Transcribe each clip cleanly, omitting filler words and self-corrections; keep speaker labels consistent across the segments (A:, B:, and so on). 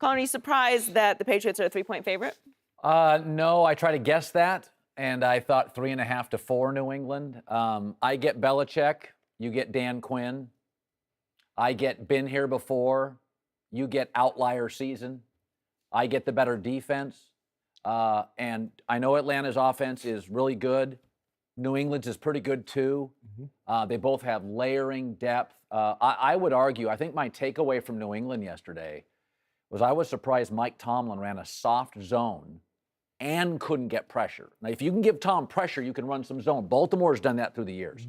A: Colin, are you surprised that the Patriots are a 3-point favorite?
B: No, I try to guess that, and I thought 3.5 to 4 New England. I get Belichick, you get Dan Quinn. I get been here before, you get outlier season. I get the better defense, and I know Atlanta's offense is really good. New England's is pretty good too. They both have layering depth. I would argue, I think my takeaway from New England yesterday was I was surprised Mike Tomlin ran a soft zone and couldn't get pressure. Now, if you can give Tom pressure, you can run some zone. Baltimore's done that through the years.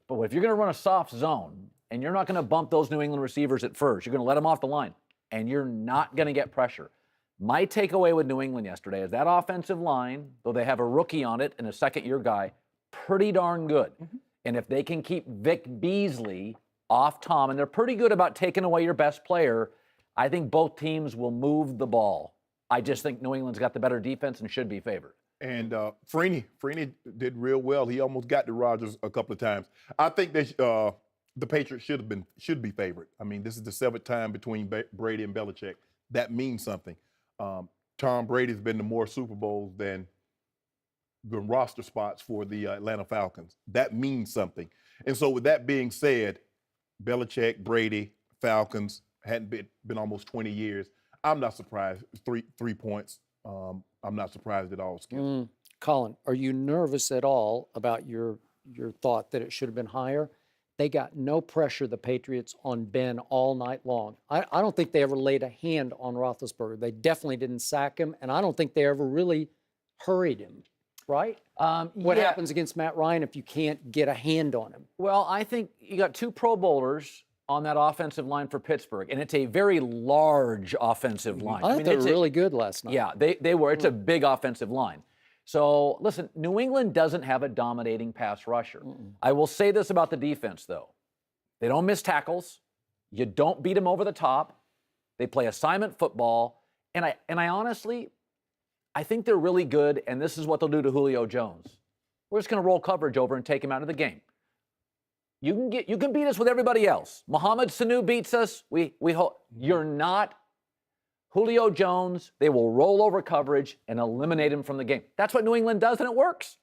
B: But if you're going to run a soft zone and you're not going to bump those New England receivers at first, you're going to let them off the line, and you're not going to get pressure. My takeaway with New England yesterday is that offensive line, though they have a rookie on it and a second-year guy, pretty darn good. And if they can keep Vic Beasley off Tom, and they're pretty good about taking away your best player, I think both teams will move the ball. I just think New England's got the better defense and should be favored.
C: And Freeney did real well. He almost got to Rodgers a couple of times. I think the Patriots should be favored. I mean, this is the 7th time between Brady and Belichick. That means something. Tom Brady's been to more Super Bowls than the roster spots for the Atlanta Falcons. That means something. And so with that being said, Belichick, Brady, Falcons, hadn't been almost 20 years. I'm not surprised. Three points. I'm not surprised at all, Skip.
D: Colin, are you nervous at all about your thought that it should have been higher? They got no pressure, the Patriots, on Ben all night long. I don't think they ever laid a hand on Roethlisberger. They definitely didn't sack him, and I don't think they ever really hurried him, right? What happens against Matt Ryan if you can't get a hand on him?
B: Well, I think you got 2 Pro Bowlers on that offensive line for Pittsburgh, and it's a very large offensive line.
D: I thought they were really good last night.
B: Yeah, they were. It's a big offensive line. So, listen, New England doesn't have a dominating pass rusher. I will say this about the defense, though. They don't miss tackles. You don't beat them over the top. They play assignment football. And I honestly, I think they're really good, and this is what they'll do to Julio Jones. We're just going to roll coverage over and take him out of the game. You can beat us with everybody else. Mohamed Sanu beats us. You're not Julio Jones. They will roll over coverage and eliminate him from the game. That's what New England does, and it works.